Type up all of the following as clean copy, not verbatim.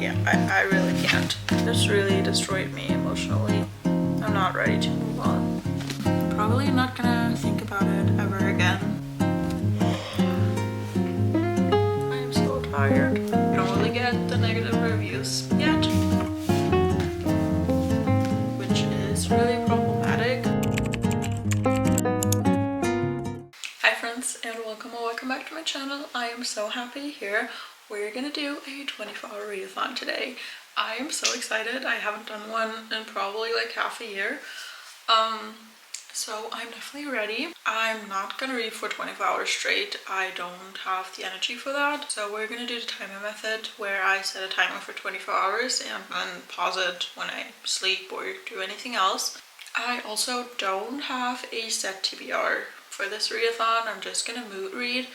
yeah, I really can't. This really destroyed me emotionally. I'm not ready to move on. Probably not gonna think about it ever again. I am so tired. I don't really get the negative reviews yet, which is really problematic. Hi friends, and welcome back to my channel. I am so happy here. We're gonna do a 24-hour readathon today. I am so excited. I haven't done one in probably like half a year. So I'm definitely ready. I'm not gonna read for 24 hours straight. I don't have the energy for that. So we're gonna do the timer method where I set a timer for 24 hours and then pause it when I sleep or do anything else. I also don't have a set TBR for this readathon. I'm just gonna mood read.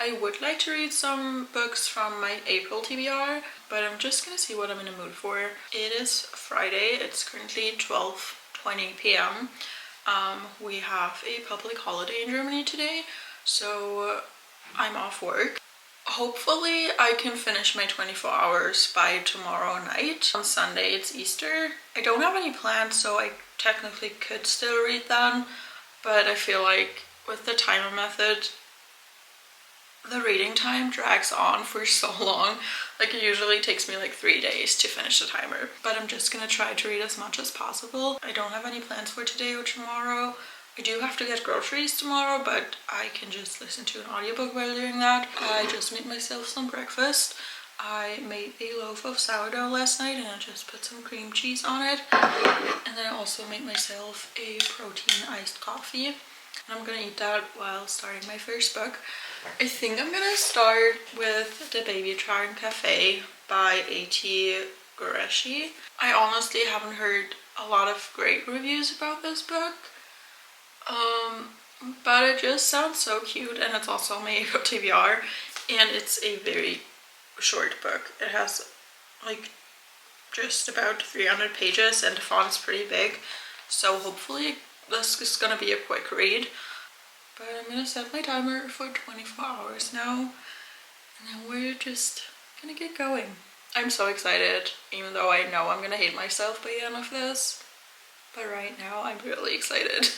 I would like to read some books from my April TBR, but I'm just gonna see what I'm in the mood for. It is Friday. It's currently 12:20 p.m. We have a public holiday in Germany today, so I'm off work. Hopefully I can finish my 24 hours by tomorrow night. On Sunday it's Easter. I don't have any plans, so I technically could still read them, but I feel like with the timer method, the reading time drags on for so long. Like it usually takes me like 3 days to finish the timer, but I'm just gonna try to read as much as possible. I don't have any plans for today or tomorrow. I do have to get groceries tomorrow, but I can just listen to an audiobook while doing that. I just made myself some breakfast. I made a loaf of sourdough last night and I just put some cream cheese on it. And then I also made myself a protein iced coffee. And I'm gonna eat that while starting my first book. I think I'm gonna start with The Baby Dragon Cafe by A.T. Qureshi. I honestly haven't heard a lot of great reviews about this book. But it just sounds so cute, and it's also my April TBR, and it's a very short book. It has like just about 300 pages and the font's pretty big, so hopefully this is gonna be a quick read. But I'm gonna set my timer for 24 hours now, and then we're just gonna get going. I'm so excited, even though I know I'm gonna hate myself by the end of this, but right now I'm really excited.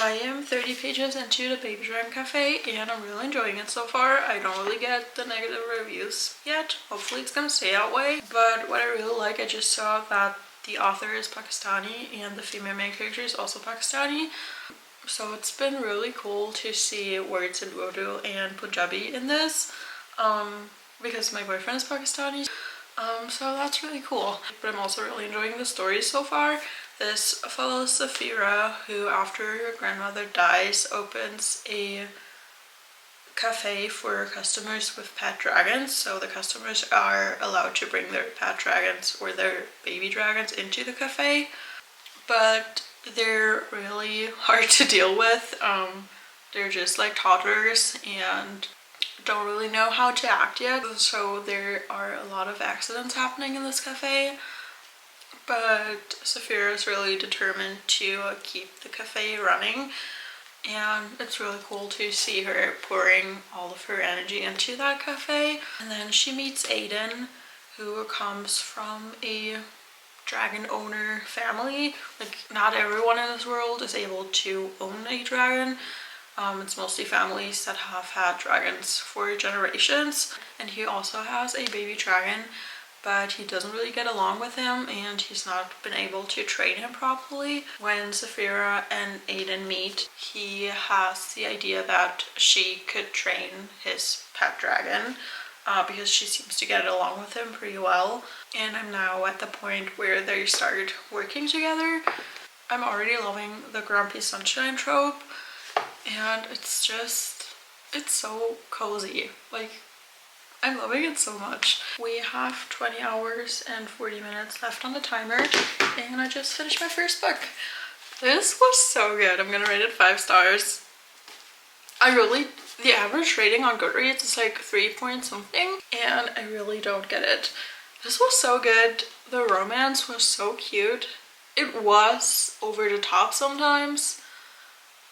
I am 30 pages into The Baby Dragon Cafe and I'm really enjoying it so far. I don't really get the negative reviews yet. Hopefully it's gonna stay that way. But what I really like, I just saw that the author is Pakistani and the female main character is also Pakistani. So it's been really cool to see words in Urdu and Punjabi in this, because my boyfriend is Pakistani. So that's really cool. But I'm also really enjoying the story so far. This follows Safira, who after her grandmother dies opens a cafe for customers with pet dragons. So the customers are allowed to bring their pet dragons or their baby dragons into the cafe, but they're really hard to deal with. They're just like toddlers and don't really know how to act yet. So there are a lot of accidents happening in this cafe. But Safira is really determined to keep the cafe running, and it's really cool to see her pouring all of her energy into that cafe. And then she meets Aiden, who comes from a dragon owner family. Like not everyone in this world is able to own a dragon. It's mostly families that have had dragons for generations, and he also has a baby dragon, but he doesn't really get along with him and he's not been able to train him properly. When Safira and Aiden meet, he has the idea that she could train his pet dragon because she seems to get along with him pretty well. And I'm now at the point where they start working together. I'm already loving the grumpy sunshine trope, and it's so cozy. Like, I'm loving it so much. We have 20 hours and 40 minutes left on the timer, and I just finished my first book. This was so good. I'm gonna rate it 5 stars. I really The average rating on Goodreads is like 3 point something, and I really don't get it. This was so good. The romance was so cute. It was over the top sometimes,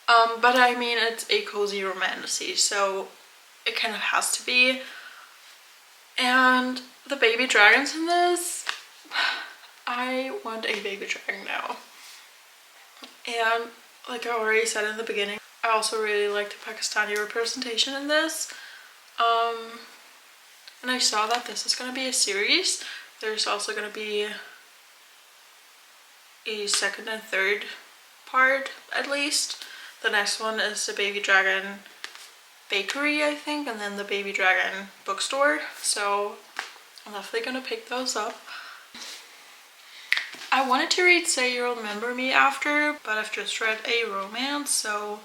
but I mean, it's a cozy romantasy, so it kind of has to be. And the baby dragons in this, I want a baby dragon now. And like I already said in the beginning, I also really like the Pakistani representation in this. And I saw that this is going to be a series. There's also going to be a second and third part at least. The next one is the Baby Dragon Bakery, I think, and then the Baby Dragon Bookstore. So I'm definitely going to pick those up. I wanted to read Say You'll Remember Me after, but I've just read a romance, so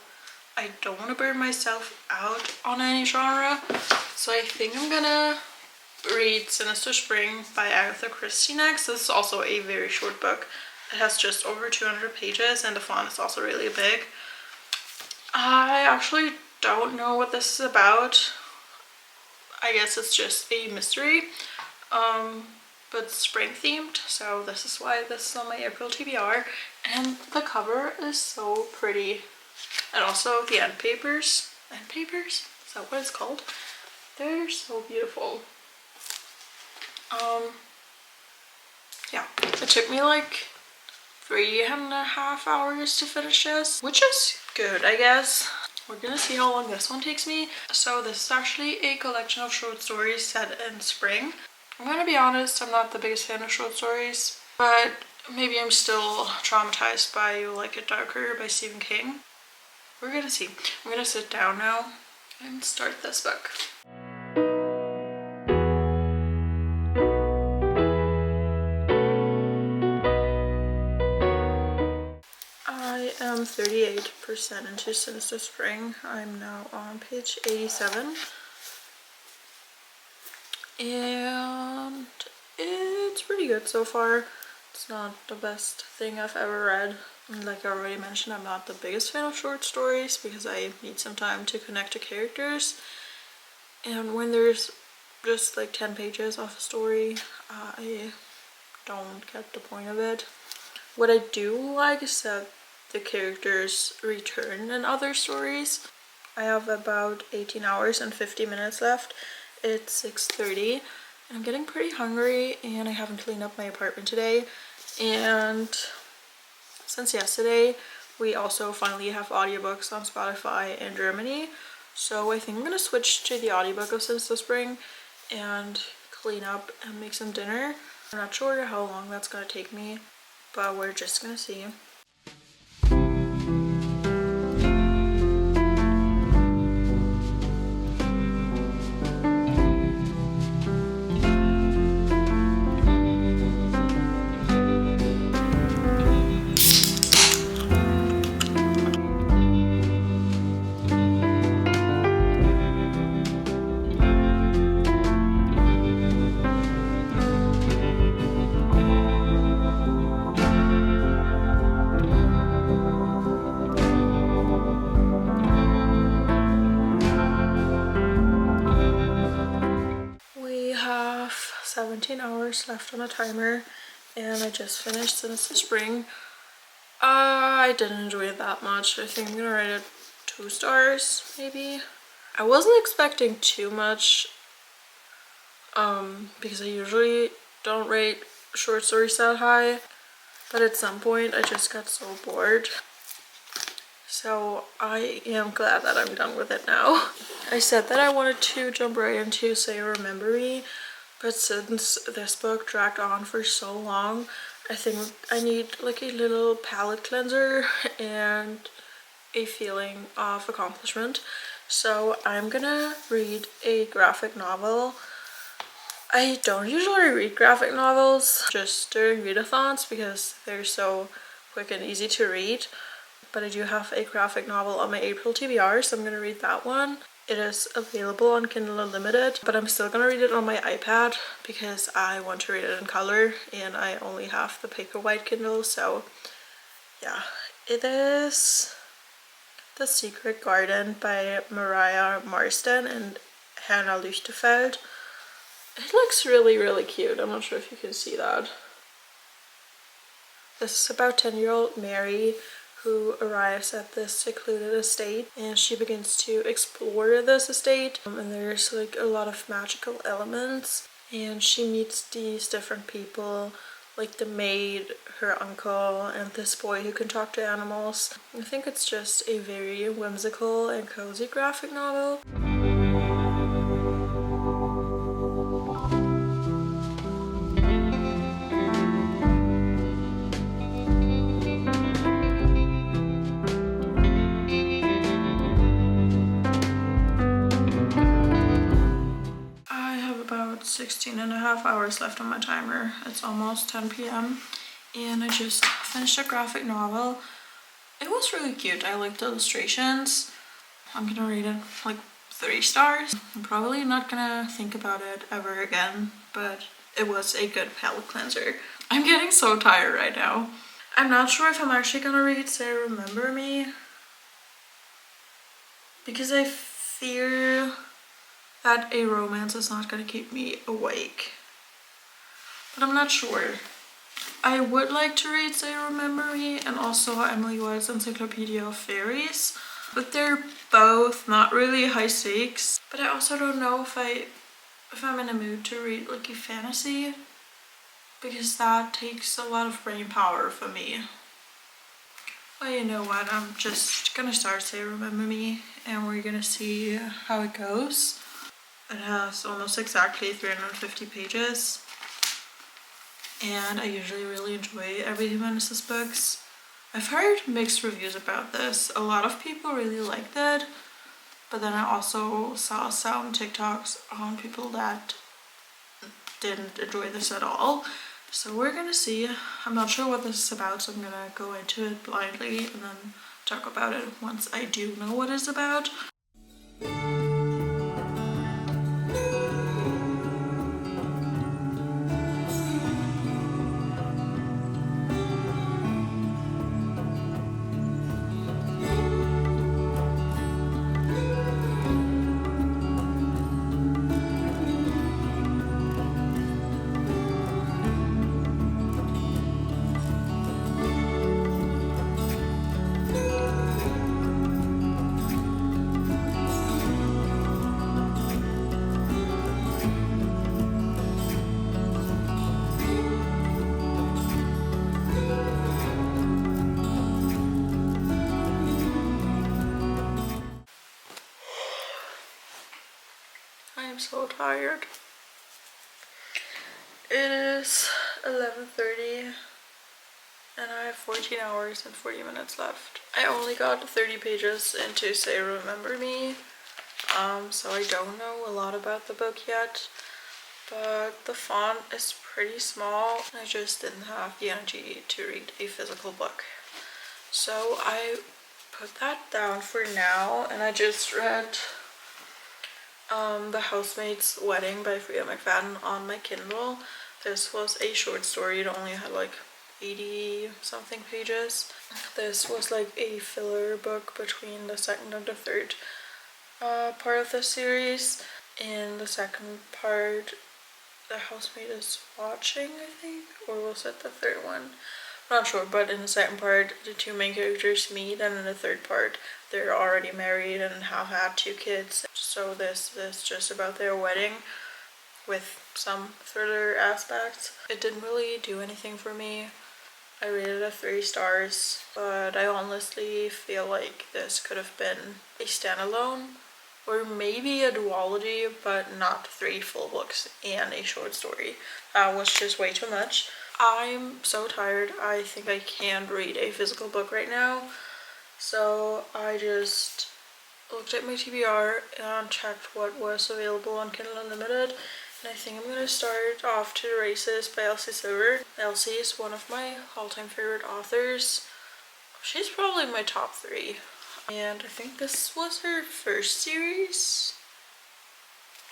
I don't want to burn myself out on any genre. So I think I'm gonna read Sinister Spring by Agatha Christie next. This is also a very short book. It has just over 200 pages and the font is also really big. I actually don't know what this is about. I guess it's just a mystery, but spring themed, so this is why this is on my April TBR. And the cover is so pretty. And also the end papers. End papers? Is that what it's called? They're so beautiful. Yeah, it took me like 3.5 hours to finish this, which is good, I guess. We're gonna see how long this one takes me. So this is actually a collection of short stories set in spring. I'm gonna be honest, I'm not the biggest fan of short stories, but maybe I'm still traumatized by You Like It Darker by Stephen King. We're gonna see. I'm gonna sit down now and start this book. I am 38% into Sinister Spring. I'm now on page 87. And it's pretty good so far. It's not the best thing I've ever read. And like I already mentioned, I'm not the biggest fan of short stories because I need some time to connect to characters. And when there's just like 10 pages of a story, I don't get the point of it. What I do like is that the characters return in other stories. I have about 18 hours and 50 minutes left. It's 6:30 and I'm getting pretty hungry and I haven't cleaned up my apartment today. And since yesterday, we also finally have audiobooks on Spotify in Germany. So I think I'm gonna switch to the audiobook of Sinister Spring and clean up and make some dinner. I'm not sure how long that's gonna take me, but we're just gonna see. We have 17 hours left on a timer and I just finished Sinister Spring. I didn't enjoy it that much. I think I'm gonna rate it 2 stars maybe. I wasn't expecting too much because I usually don't rate short stories that high, but at some point I just got so bored. So I am glad that I'm done with it now. I said that I wanted to jump right into Say You Remember Me, but since this book dragged on for so long, I think I need like a little palate cleanser and a feeling of accomplishment. So I'm gonna read a graphic novel. I don't usually read graphic novels just during readathons because they're so quick and easy to read. But I do have a graphic novel on my April TBR, so I'm gonna read that one. It is available on Kindle Unlimited, but I'm still gonna read it on my iPad because I want to read it in color and I only have the Paperwhite Kindle. So yeah, it is The Secret Garden by Mariah Marsden and Hannah Lichtenfeld. It looks really, really cute. I'm not sure if you can see that. This is about 10-year-old Mary who arrives at this secluded estate, and she begins to explore this estate, and there's like a lot of magical elements, and she meets these different people like the maid, her uncle, and this boy who can talk to animals. I think it's just a very whimsical and cozy graphic novel. I have about 16.5 hours left on my timer. It's almost 10 p.m. and I just finished a graphic novel. It was really cute. I liked the illustrations. I'm gonna rate it like 3 stars. I'm probably not gonna think about it ever again, but it was a good palate cleanser. I'm getting so tired right now. I'm not sure if I'm actually gonna read Say Remember Me, because I fear that a romance is not gonna keep me awake. But I'm not sure. I would like to read Say Remember Me and also Emily White's Encyclopedia of Fairies, but they're both not really high stakes. But I also don't know if I'm in a mood to read like a fantasy, because that takes a lot of brain power for me. Well, you know what, I'm just gonna start Say Remember Me and we're gonna see how it goes. It has almost exactly 350 pages. And I usually really enjoy Every Humanis's books. I've heard mixed reviews about this. A lot of people really liked it, but then I also saw some TikToks on people that didn't enjoy this at all. So we're gonna see. I'm not sure what this is about, so I'm gonna go into it blindly and then talk about it once I do know what it's about. I am so tired. It is 11:30 and I have 14 hours and 40 minutes left. I only got 30 pages into Say Remember Me, so I don't know a lot about the book yet, but the font is pretty small. I just didn't have the energy to read a physical book. So I put that down for now, and I just read The Housemaid's Wedding by Freya McFadden on my Kindle. This was a short story. It only had like 80 something pages. This was like a filler book between the second and the third part of the series. In the second part, the housemaid is watching, I think, or was it the third one? I'm not sure, but in the second part, the two main characters meet, and in the third part, they're already married and have had 2 kids. So this is just about their wedding with some thriller aspects. It didn't really do anything for me. I rated it 3 stars, but I honestly feel like this could have been a standalone or maybe a duology, but not 3 full books and a short story. That was just way too much. I'm so tired. I think I can't read a physical book right now. So I just looked at my TBR and checked what was available on Kindle Unlimited. And I think I'm going to start off To the Races by Elsie Silver. Elsie is one of my all-time favorite authors. She's probably my top 3. And I think this was her first series.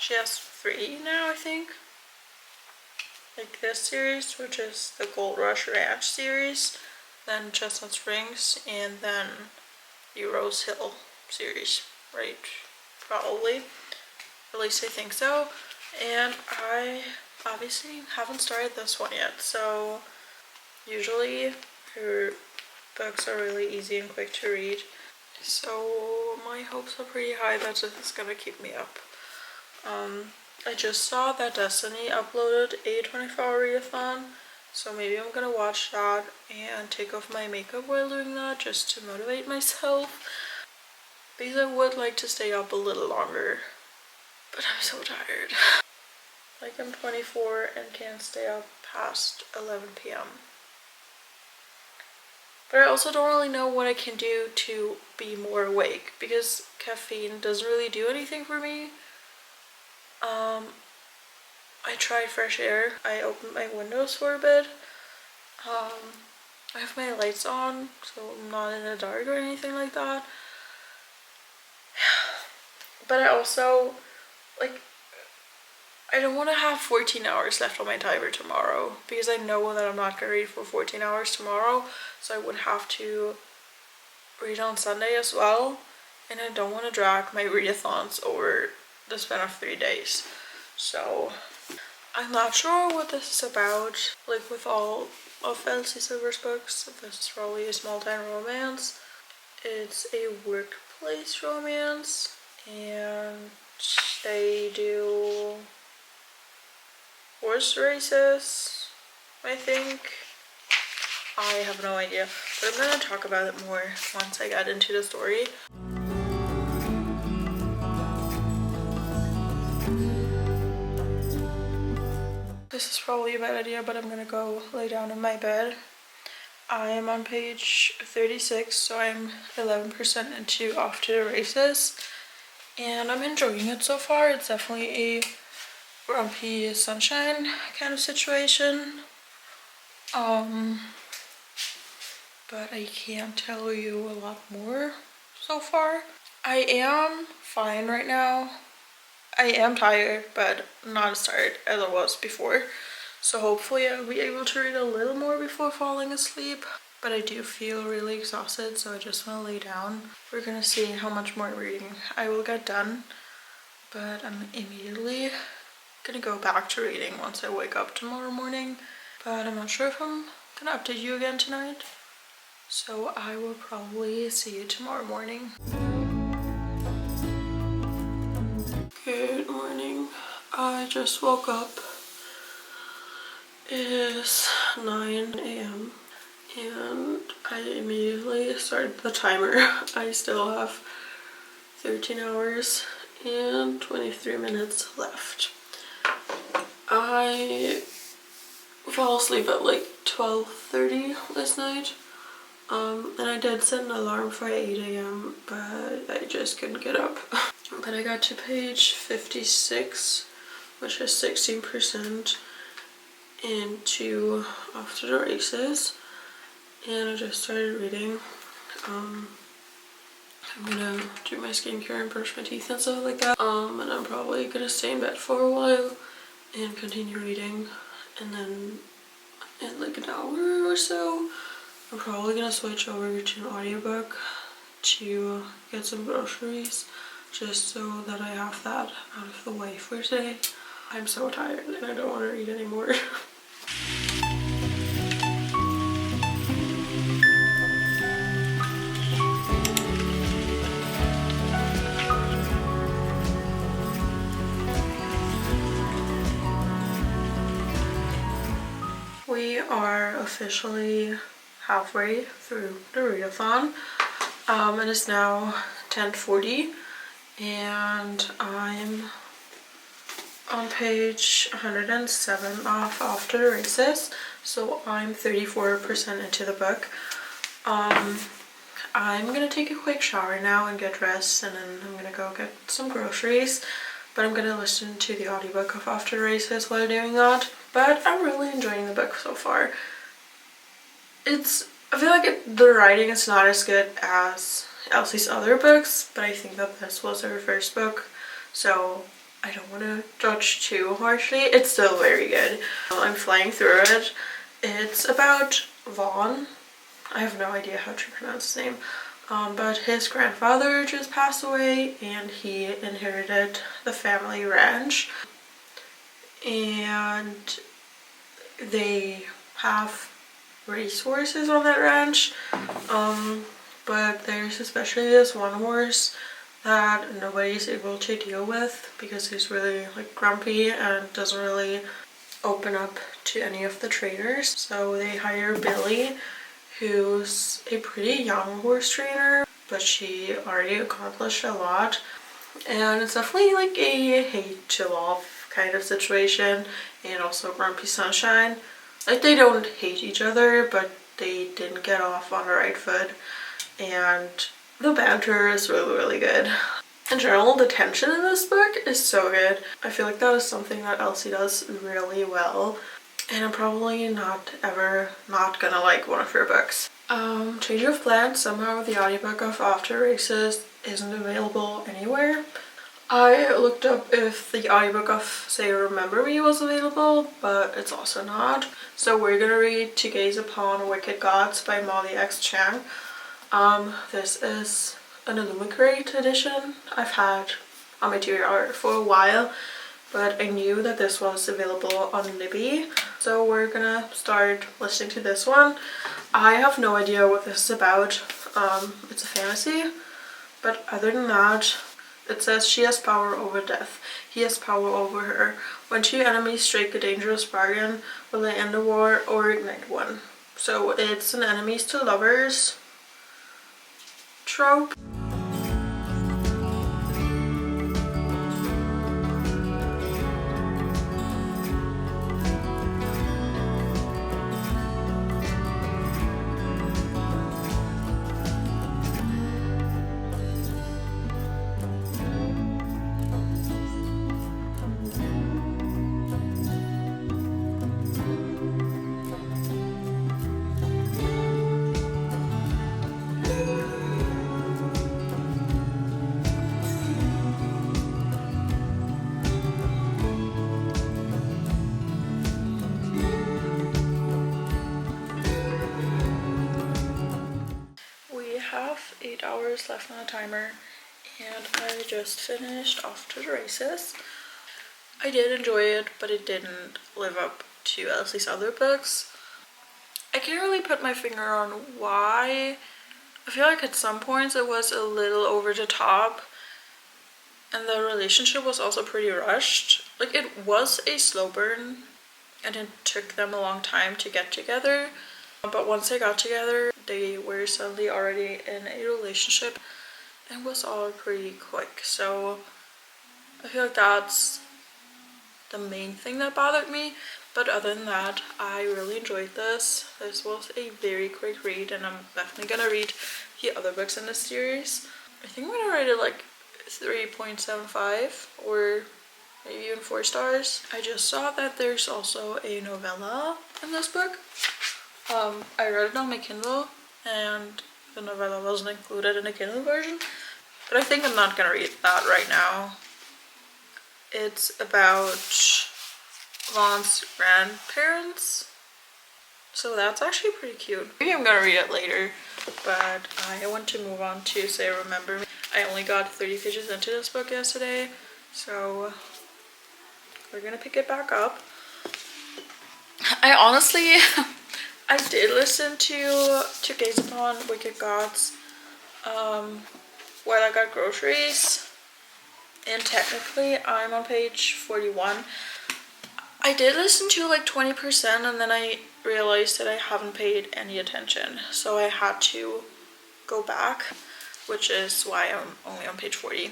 She has 3 now, I think. Like this series, which is the Gold Rush Ranch series, then Chestnut Springs, and then the Rose Hill series, right? Probably. At least I think so. And I obviously haven't started this one yet, so usually her books are really easy and quick to read. So my hopes are pretty high that this is gonna keep me up. I just saw that Destiny uploaded a 24-hour readathon, so maybe I'm gonna watch that and take off my makeup while doing that just to motivate myself. Because I would like to stay up a little longer, but I'm so tired. Like, I'm 24 and can't stay up past 11 p.m. But I also don't really know what I can do to be more awake because caffeine doesn't really do anything for me. I tried fresh air. I opened my windows for a bit. I have my lights on, so I'm not in the dark or anything like that. But I also, like, I don't want to have 14 hours left on my timer tomorrow because I know that I'm not going to read for 14 hours tomorrow, so I would have to read on Sunday as well, and I don't want to drag my readathons over the span of 3 days. So I'm not sure what this is about, like with all of Elsie Silver's books. This is probably a small town romance. It's a workplace romance, and they do horse races, I think. I have no idea, but I'm gonna talk about it more once I get into the story. This is probably a bad idea, but I'm gonna go lay down in my bed. I am on page 36, so I'm 11% into Off to the Races, and I'm enjoying it so far. It's definitely a grumpy sunshine kind of situation. But I can't tell you a lot more so far. I am fine right now. I am tired, but not as tired as I was before. So hopefully I'll be able to read a little more before falling asleep. But I do feel really exhausted, so I just want to lay down. We're gonna see how much more reading I will get done. But I'm immediately gonna go back to reading once I wake up tomorrow morning. But I'm not sure if I'm gonna update you again tonight. So I will probably see you tomorrow morning. Good morning. I just woke up. It is 9 a.m. and I immediately started the timer. I still have 13 hours and 23 minutes left. I fell asleep at like 12:30 last night. And I did set an alarm for 8 a.m. but I just couldn't get up. But I got to page 56, which is 16% into After the Races, and I just started reading. I'm gonna do my skincare and brush my teeth and stuff like that. And I'm probably gonna stay in bed for a while and continue reading, and then in like an hour or so I'm probably gonna switch over to an audiobook to get some groceries, just so that I have that out of the way for today. I'm so tired and I don't want to read anymore. We are officially halfway through the readathon. It is now 10:40 and I'm on page 107 of After the Races, so I'm 34% into the book. I'm gonna take a quick shower now and get dressed, and then I'm gonna go get some groceries, but I'm gonna listen to the audiobook of After the Races while doing that. But I'm really enjoying the book so far. I feel like the writing is not as good as Elsie's other books, but I think that this was her first book, so I don't want to judge too harshly. It's still very good. I'm flying through it. It's about Vaughn. I have no idea how to pronounce his name. But his grandfather just passed away and he inherited the family ranch, and they have racehorses on that ranch, but there's especially this one horse that nobody's able to deal with because he's really like grumpy and doesn't really open up to any of the trainers. So they hire Billy, who's a pretty young horse trainer, but she already accomplished a lot. And it's definitely like a hate to love kind of situation, and also Grumpy Sunshine. Like, they don't hate each other, but they didn't get off on the right foot, and the banter is really good. In general, the tension in this book is so good. I feel like that is something that Elsie does really well, and I'm probably not ever not gonna like one of her books. Change of Plans, somehow the audiobook of After Races isn't available anywhere. I looked up if the audiobook of Say Remember Me was available, but it's also not. So we're gonna read To Gaze Upon Wicked Gods by Molly X. Chang. This is an Illumicrate edition I've had on my TBR for a while, but I knew that this was available on Libby. So we're gonna start listening to this one. I have no idea what this is about. It's a fantasy, but other than that, it says she has power over death. He has power over her. When two enemies strike a dangerous bargain, will they end a war or ignite one? So it's an enemies to lovers trope. We have 8 hours left on the timer, and I just finished Off to the Races. I did enjoy it, but it didn't live up to Elsie's other books. I can't really put my finger on why. I feel like at some points it was a little over the top, and the relationship was also pretty rushed. Like, it was a slow burn, and it took them a long time to get together. But once they got together, they were suddenly already in a relationship, and it was all pretty quick. So I feel like that's the main thing that bothered me. But other than that, I really enjoyed this. This was a very quick read, and I'm definitely gonna read the other books in this series. I think I'm gonna rate it like 3.75 or maybe even 4 stars. I just saw that there's also a novella in this book. I read it on my Kindle, and the novella wasn't included in the Kindle version, but I think I'm not gonna read that right now. It's about Vaughn's grandparents, so that's actually pretty cute. Maybe I'm gonna read it later, but I want to move on to Say Remember Me. I only got 30 pages into this book yesterday, so we're gonna pick it back up. I honestly I did listen to Gaze Upon Wicked Gods while I got groceries, and technically I'm on page 41. I did listen to like 20%, and then I realized that I haven't paid any attention, so I had to go back, which is why I'm only on page 40.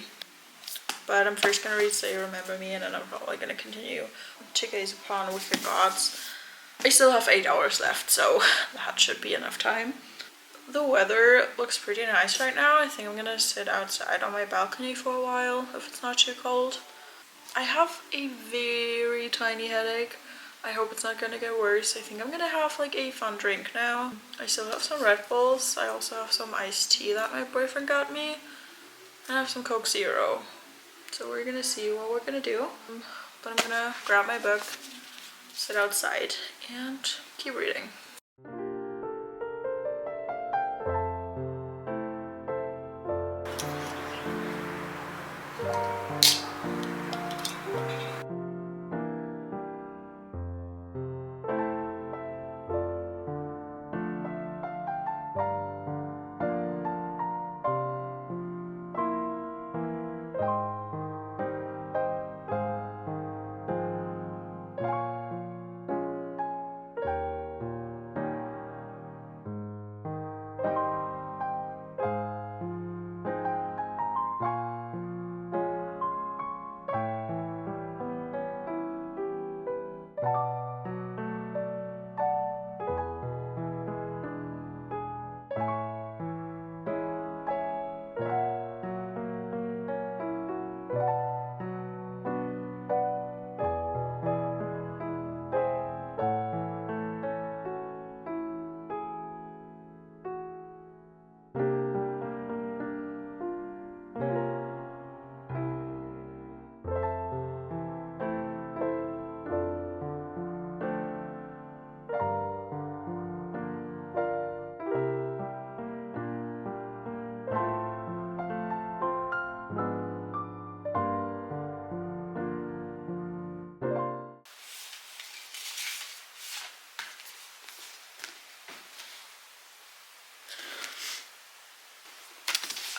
But I'm first gonna read Say Remember Me, and then I'm probably gonna continue to Gaze Upon Wicked Gods. I still have 8 hours left, so that should be enough time. The weather looks pretty nice right now. I think I'm gonna sit outside on my balcony for a while if it's not too cold. I have a very tiny headache. I hope it's not gonna get worse. I think I'm gonna have like a fun drink now. I still have some Red Bulls. I also have some iced tea that my boyfriend got me. And I have some Coke Zero. So we're gonna see what we're gonna do. But I'm gonna grab my book, sit outside, and keep reading.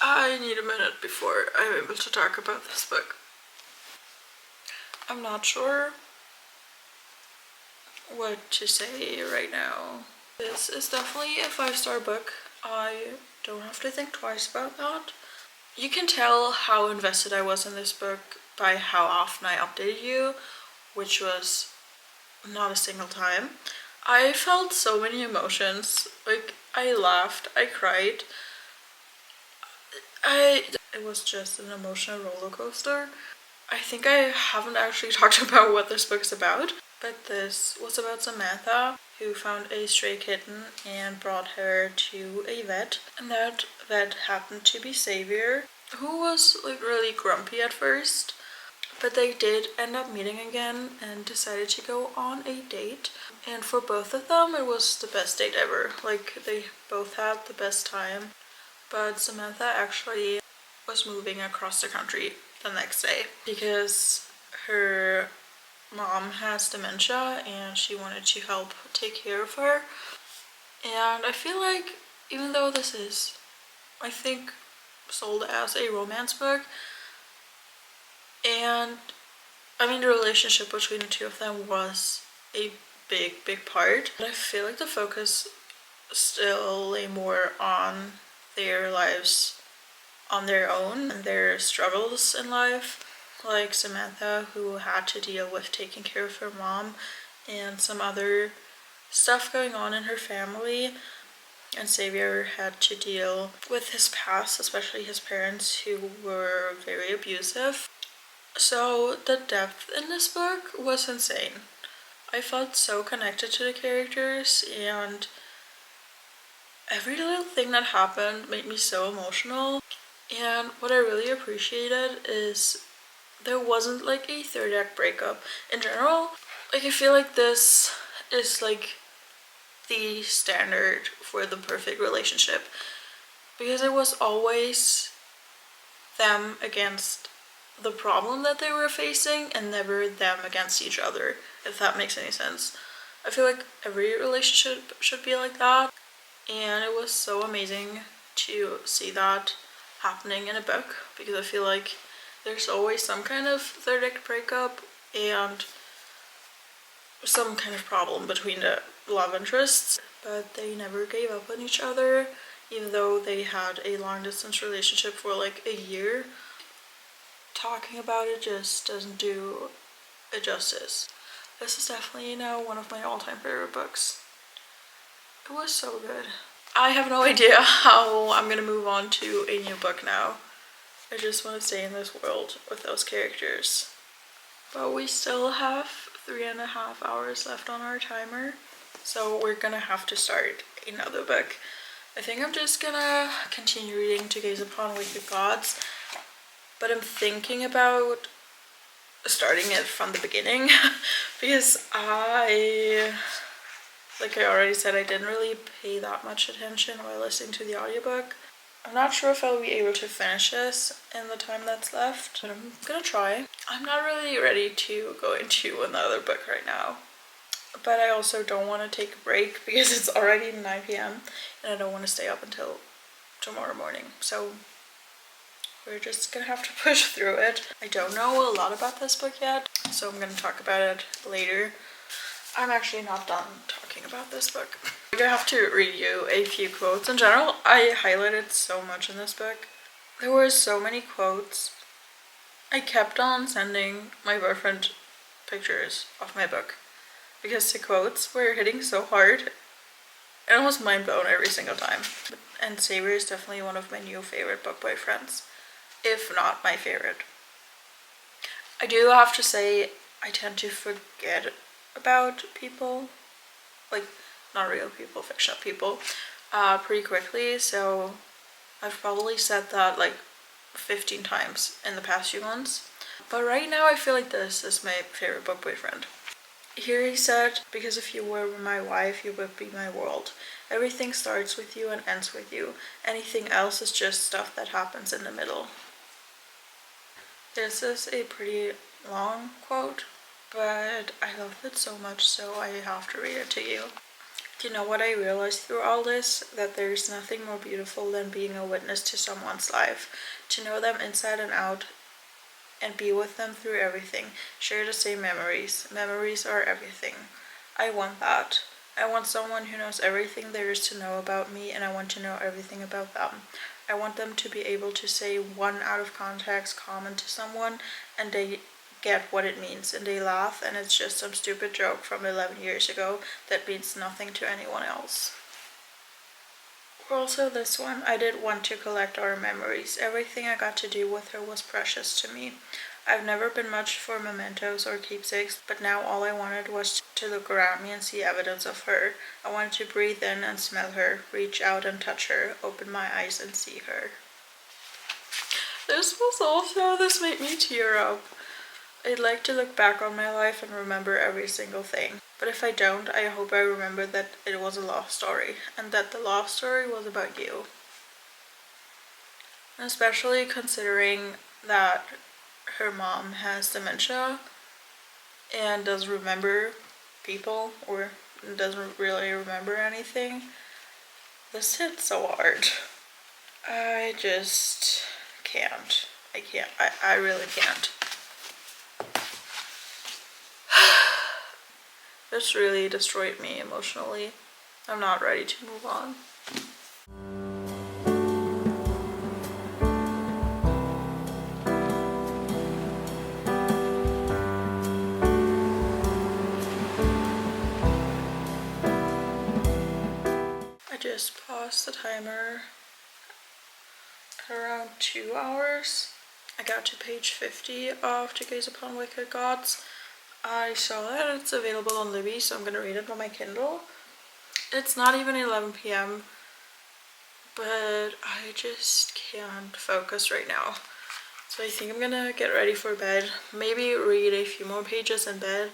I need a minute before I'm able to talk about this book. I'm not sure what to say right now. This is definitely a 5-star book. I don't have to think twice about that. You can tell how invested I was in this book by how often I updated you, which was not a single time. I felt so many emotions. Like, I laughed, I cried. It was just an emotional roller coaster. I think I haven't actually talked about what this book's about, but this was about Samantha, who found a stray kitten and brought her to a vet, and that vet happened to be Xavier, who was like really grumpy at first, but they did end up meeting again and decided to go on a date. And for both of them, it was the best date ever. Like, they both had the best time. But Samantha actually was moving across the country the next day because her mom has dementia and she wanted to help take care of her. And I feel like, even though this is, I think, sold as a romance book, and I mean the relationship between the two of them was a big part, but I feel like the focus still lay more on their lives on their own and their struggles in life. Like Samantha, who had to deal with taking care of her mom and some other stuff going on in her family, and Xavier had to deal with his past, especially his parents, who were very abusive. So the depth in this book was insane. I felt so connected to the characters, and every little thing that happened made me so emotional. And what I really appreciated is there wasn't like a third act breakup. In general, like, I feel like this is like the standard for the perfect relationship, because it was always them against the problem that they were facing and never them against each other, if that makes any sense. I feel like every relationship should be like that, and it was so amazing to see that happening in a book, because I feel like there's always some kind of third act breakup and some kind of problem between the love interests, but they never gave up on each other, even though they had a long distance relationship for like a year. Talking about it just doesn't do it justice. This is definitely now one of my all-time favorite books. It was so good. I have no idea how I'm gonna move on to a new book now. I just want to stay in this world with those characters. But we still have 3.5 hours left on our timer, so we're gonna have to start another book. I think I'm just gonna continue reading To Gaze Upon Wicked Gods, but I'm thinking about starting it from the beginning because like I already said, I didn't really pay that much attention while listening to the audiobook. I'm not sure if I'll be able to finish this in the time that's left, but I'm gonna try. I'm not really ready to go into another book right now, but I also don't want to take a break because it's already 9 p.m. and I don't want to stay up until tomorrow morning. So we're just gonna have to push through it. I don't know a lot about this book yet, so I'm gonna talk about it later. I'm actually not done talking about this book. I'm gonna have to read you a few quotes. In general, I highlighted so much in this book. There were so many quotes. I kept on sending my boyfriend pictures of my book because the quotes were hitting so hard and I was mind blown every single time. And Xavier is definitely one of my new favorite book boyfriends, if not my favorite. I do have to say, I tend to forget about people, like not real people, fictional people, pretty quickly. So I've probably said that like 15 times in the past few months. But right now I feel like this is my favorite book boyfriend. Here he said, because if you were my wife, you would be my world. Everything starts with you and ends with you. Anything else is just stuff that happens in the middle. This is a pretty long quote, but I love it so much, so I have to read it to you. Do you know what I realized through all this? That there's nothing more beautiful than being a witness to someone's life. To know them inside and out and be with them through everything. Share the same memories. Memories are everything. I want that. I want someone who knows everything there is to know about me, and I want to know everything about them. I want them to be able to say one out of context comment to someone and they get what it means and they laugh and it's just some stupid joke from 11 years ago that means nothing to anyone else. Also this one, I did want to collect our memories. Everything I got to do with her was precious to me. I've never been much for mementos or keepsakes, but now all I wanted was to look around me and see evidence of her. I wanted to breathe in and smell her, reach out and touch her, open my eyes and see her. This made me tear up. I'd like to look back on my life and remember every single thing. But if I don't, I hope I remember that it was a love story, and that the love story was about you. And especially considering that her mom has dementia and doesn't remember people or doesn't really remember anything. This hits so hard. I just can't. I really can't. This really destroyed me emotionally. I'm not ready to move on. I just paused the timer at around 2 hours. I got to page 50 of To Gaze Upon Wicked Gods. I saw that it's available on Libby, so I'm gonna read it on my Kindle. It's not even 11 p.m. but I just can't focus right now. So I think I'm gonna get ready for bed, maybe read a few more pages in bed,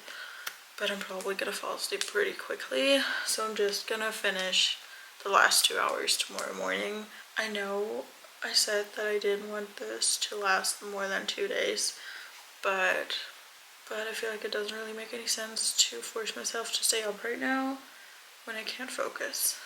but I'm probably gonna fall asleep pretty quickly. So I'm just gonna finish the last 2 hours tomorrow morning. I know I said that I didn't want this to last more than 2 days, but I feel like it doesn't really make any sense to force myself to stay up right now when I can't focus.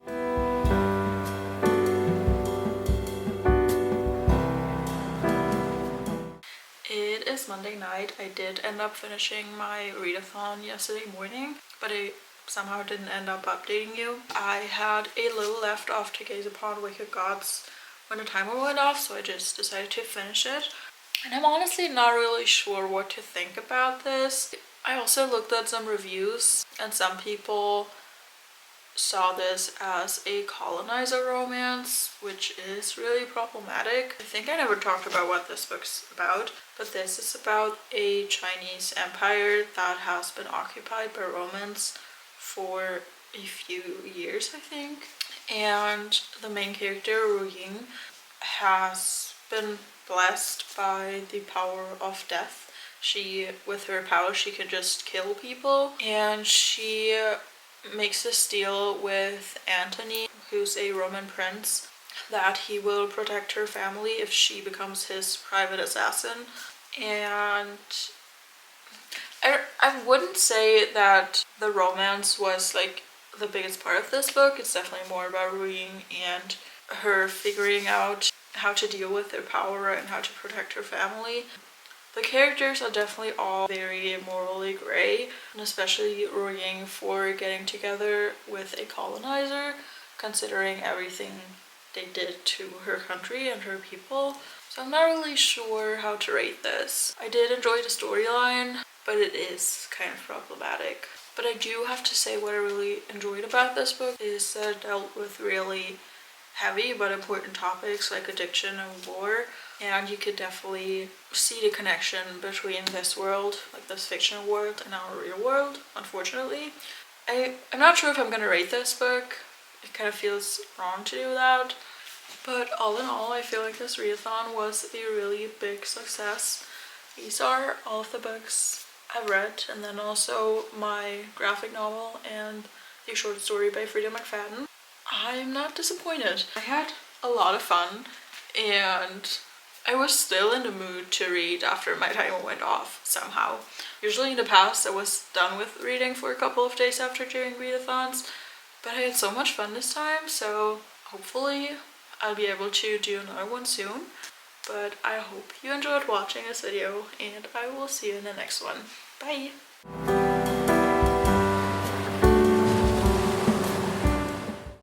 It is Monday night. I did end up finishing my readathon yesterday morning, but I somehow didn't end up updating you. I had a little left off To Gaze Upon Wicked Gods when the timer went off, so I just decided to finish it. And I'm honestly not really sure what to think about this. I also looked at some reviews and some people saw this as a colonizer romance, which is really problematic. I think I never talked about what this book's about, but this is about a Chinese empire that has been occupied by Romans for a few years, I think. And the main character, Ru Ying, has been blessed by the power of death. With her power, she can just kill people, and she makes this deal with Antony, who's a Roman prince, that he will protect her family if she becomes his private assassin. And I wouldn't say that the romance was like the biggest part of this book. It's definitely more about Ru Ying and her figuring out how to deal with her power and how to protect her family. The characters are definitely all very morally gray, and especially Ru Ying for getting together with a colonizer, considering everything they did to her country and her people. So I'm not really sure how to rate this. I did enjoy the storyline, but it is kind of problematic. But I do have to say what I really enjoyed about this book is that it dealt with really heavy but important topics like addiction and war, and you could definitely see the connection between this world, like this fictional world, and our real world, unfortunately. I'm not sure if I'm gonna rate this book. It kind of feels wrong to do that, but all in all, I feel like this readathon was a really big success. These are all of the books I've read, and then also my graphic novel and the short story by Frida McFadden. I'm not disappointed. I had a lot of fun, and I was still in the mood to read after my timer went off somehow. Usually in the past I was done with reading for a couple of days after doing readathons, but I had so much fun this time, so hopefully I'll be able to do another one soon. But I hope you enjoyed watching this video, and I will see you in the next one. Bye!